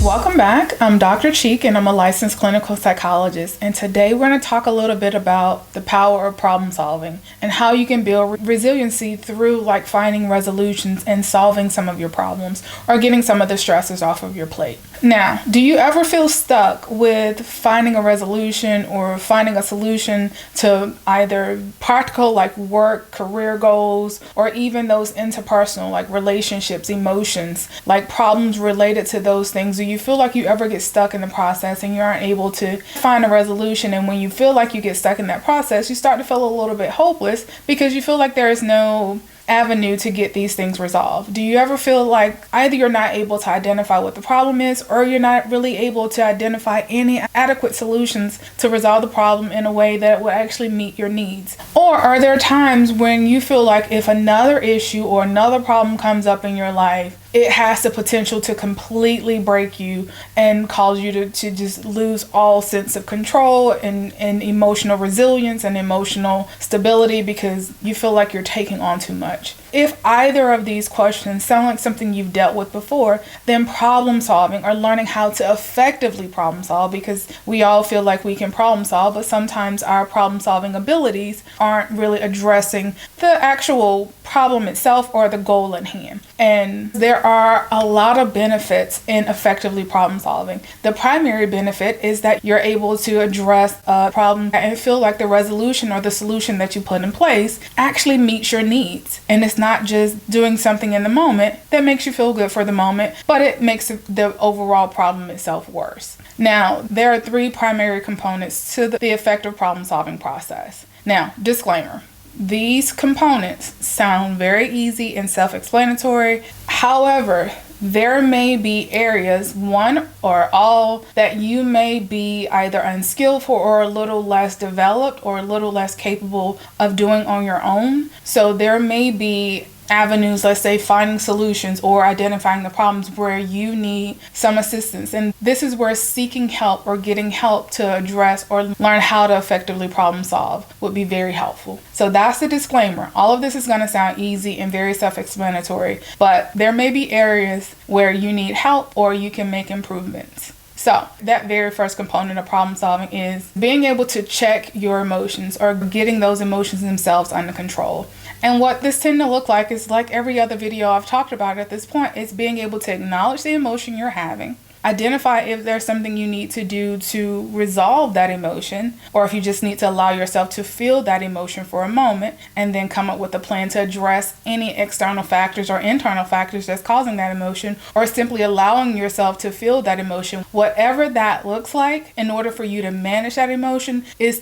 Welcome back. I'm Dr. Cheek and I'm a licensed clinical psychologist. And today we're going to talk a little bit about the power of problem solving and how you can build resiliency through finding resolutions and solving some of your problems or getting some of the stressors off of your plate. Now, do you ever feel stuck with finding a resolution or finding a solution to either practical work, career goals, or even those interpersonal relationships, emotions, problems related to those things? Do you feel like you ever get stuck in the process and you aren't able to find a resolution? And when you feel like you get stuck in that process, you start to feel a little bit hopeless because you feel like there is no avenue to get these things resolved. Do you ever feel like either you're not able to identify what the problem is or you're not really able to identify any adequate solutions to resolve the problem in a way that will actually meet your needs? Or are there times when you feel like if another issue or another problem comes up in your life, it has the potential to completely break you and cause you to just lose all sense of control and emotional resilience and emotional stability because you feel like you're taking on too much? If either of these questions sound like something you've dealt with before, then problem solving or learning how to effectively problem solve, because we all feel like we can problem solve, but sometimes our problem solving abilities aren't really addressing the actual problem itself or the goal at hand. And there are a lot of benefits in effectively problem solving. The primary benefit is that you're able to address a problem and feel like the resolution or the solution that you put in place actually meets your needs. And it's not just doing something in the moment that makes you feel good for the moment, but it makes the overall problem itself worse. Now, there are three primary components to the effective problem solving process. Now, disclaimer. These components sound very easy and self-explanatory. However, there may be areas, one or all, that you may be either unskillful or a little less developed or a little less capable of doing on your own. So there may be avenues, let's say finding solutions or identifying the problems where you need some assistance. And this is where seeking help or getting help to address or learn how to effectively problem solve would be very helpful. So that's the disclaimer. All of this is going to sound easy and very self-explanatory, but there may be areas where you need help or you can make improvements. So that very first component of problem solving is being able to check your emotions or getting those emotions themselves under control. And what this tends to look like is like every other video I've talked about at this point. It's being able to acknowledge the emotion you're having, identify if there's something you need to do to resolve that emotion, or if you just need to allow yourself to feel that emotion for a moment, and then come up with a plan to address any external factors or internal factors that's causing that emotion, or simply allowing yourself to feel that emotion. Whatever that looks like, in order for you to manage that emotion is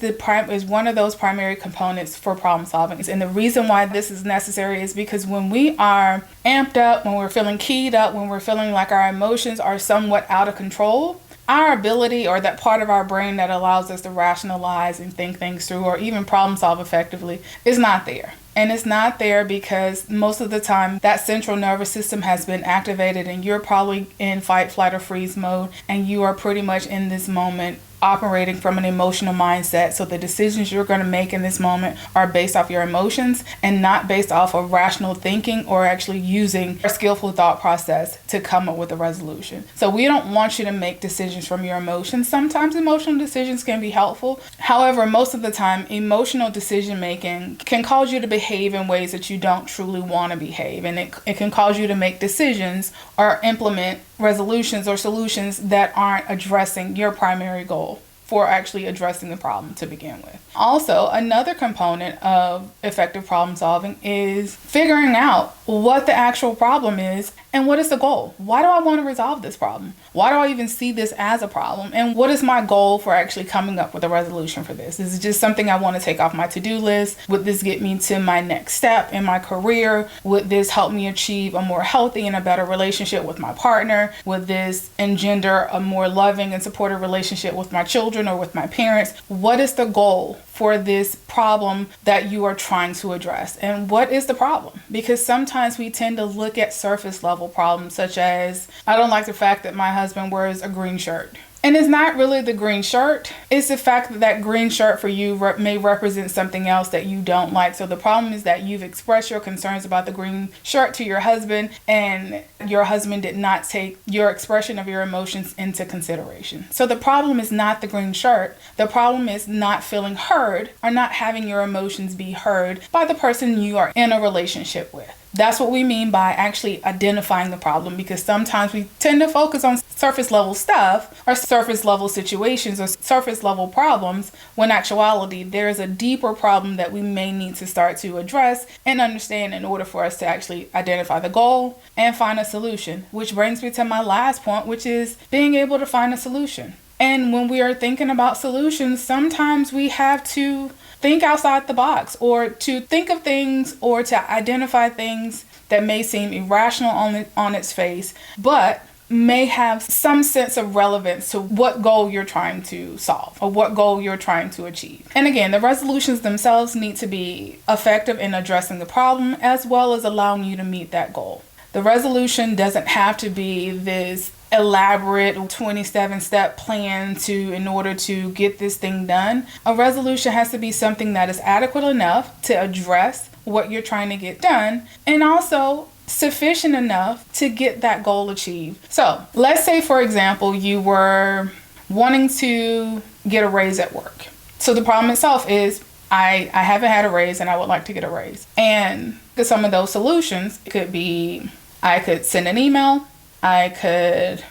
one of those primary components for problem solving. And the reason why this is necessary is because when we are amped up, when we're feeling keyed up, when we're feeling like our emotions are somewhat out of control, our ability or that part of our brain that allows us to rationalize and think things through or even problem solve effectively is not there. And it's not there because most of the time that central nervous system has been activated and you're probably in fight, flight, or freeze mode, and you are pretty much in this moment operating from an emotional mindset. So the decisions you're going to make in this moment are based off your emotions and not based off of rational thinking or actually using a skillful thought process to come up with a resolution. So we don't want you to make decisions from your emotions. Sometimes emotional decisions can be helpful. However, most of the time, emotional decision making can cause you to behave in ways that you don't truly want to behave. And it can cause you to make decisions or implement resolutions or solutions that aren't addressing your primary goal for actually addressing the problem to begin with. Also, another component of effective problem solving is figuring out what the actual problem is and what is the goal. Why do I want to resolve this problem? Why do I even see this as a problem? And what is my goal for actually coming up with a resolution for this? Is it just something I want to take off my to-do list? Would this get me to my next step in my career? Would this help me achieve a more healthy and a better relationship with my partner? Would this engender a more loving and supportive relationship with my children or with my parents? What is the goal for this problem that you are trying to address? And what is the problem? Because sometimes we tend to look at surface level problems such as, I don't like the fact that my husband wears a green shirt. And it's not really the green shirt. It's the fact that that green shirt for you may represent something else that you don't like. So the problem is that you've expressed your concerns about the green shirt to your husband, and your husband did not take your expression of your emotions into consideration. So the problem is not the green shirt. The problem is not feeling heard or not having your emotions be heard by the person you are in a relationship with. That's what we mean by actually identifying the problem, because sometimes we tend to focus on surface level stuff or surface level situations or surface level problems, when actuality there is a deeper problem that we may need to start to address and understand in order for us to actually identify the goal and find a solution. Which brings me to my last point, which is being able to find a solution. And when we are thinking about solutions, sometimes we have to think outside the box, or to think of things or to identify things that may seem irrational on its face, but may have some sense of relevance to what goal you're trying to solve or what goal you're trying to achieve. And again, the resolutions themselves need to be effective in addressing the problem as well as allowing you to meet that goal. The resolution doesn't have to be this elaborate 27-step plan in order to get this thing done. A resolution has to be something that is adequate enough to address what you're trying to get done, and also sufficient enough to get that goal achieved. So let's say, for example, you were wanting to get a raise at work. So the problem itself is I haven't had a raise and I would like to get a raise. And some of those solutions could be, I could send an email, I could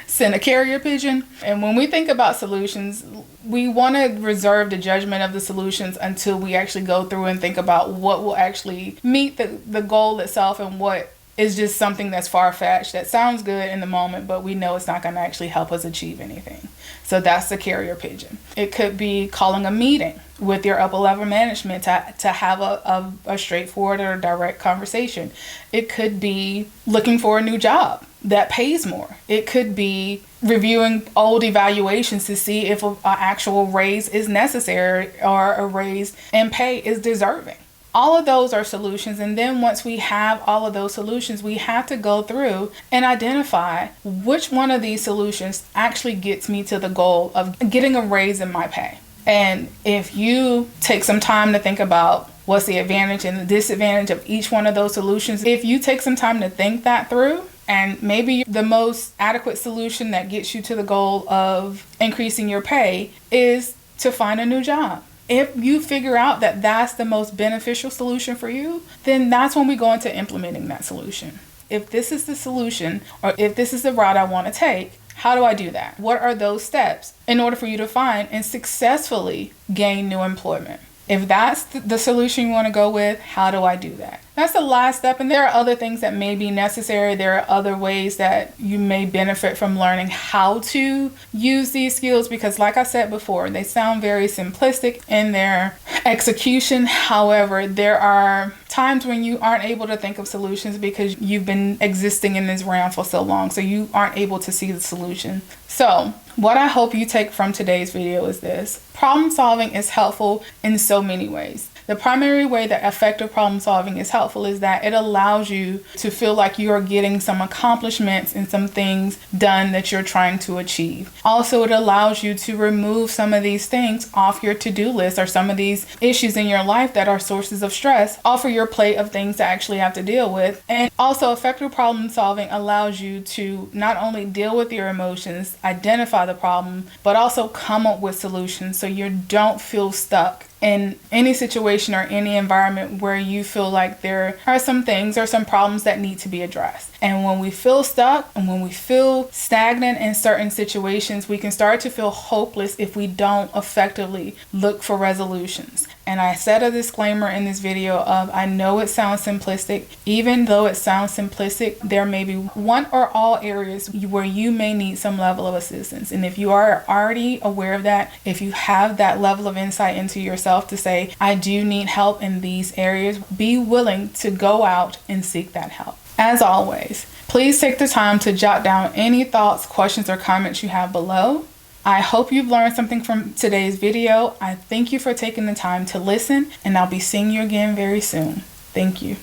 send a carrier pigeon. And when we think about solutions, we want to reserve the judgment of the solutions until we actually go through and think about what will actually meet the goal itself and what is just something that's far-fetched, that sounds good in the moment, but we know it's not going to actually help us achieve anything. So that's the carrier pigeon. It could be calling a meeting with your upper level management to have a straightforward or direct conversation. It could be looking for a new job that pays more. It could be reviewing old evaluations to see if an actual raise is necessary or a raise in pay is deserving. All of those are solutions. And then once we have all of those solutions, we have to go through and identify which one of these solutions actually gets me to the goal of getting a raise in my pay. And if you take some time to think about what's the advantage and the disadvantage of each one of those solutions, if you take some time to think that through, and maybe the most adequate solution that gets you to the goal of increasing your pay is to find a new job. If you figure out that that's the most beneficial solution for you, then that's when we go into implementing that solution. If this is the solution, or if this is the route I want to take, how do I do that? What are those steps in order for you to find and successfully gain new employment? If that's the solution you want to go with, how do I do that? That's the last step. And there are other things that may be necessary. There are other ways that you may benefit from learning how to use these skills, because like I said before, they sound very simplistic in their execution. However, there are times when you aren't able to think of solutions because you've been existing in this realm for so long, so you aren't able to see the solution. So what I hope you take from today's video is this: problem solving is helpful in so many ways. The primary way that effective problem solving is helpful is that it allows you to feel like you are getting some accomplishments and some things done that you're trying to achieve. Also, it allows you to remove some of these things off your to-do list, or some of these issues in your life that are sources of stress off of your plate of things to actually have to deal with. And also, effective problem solving allows you to not only deal with your emotions, identify the problem, but also come up with solutions so you don't feel stuck in any situation or any environment where you feel like there are some things or some problems that need to be addressed. And when we feel stuck and when we feel stagnant in certain situations, we can start to feel hopeless if we don't effectively look for resolutions. And I said a disclaimer in this video of, I know it sounds simplistic. Even though it sounds simplistic, there may be one or all areas where you may need some level of assistance. And if you are already aware of that, if you have that level of insight into yourself to say, I do need help in these areas, be willing to go out and seek that help. As always, please take the time to jot down any thoughts, questions, or comments you have below. I hope you've learned something from today's video. I thank you for taking the time to listen, and I'll be seeing you again very soon. Thank you.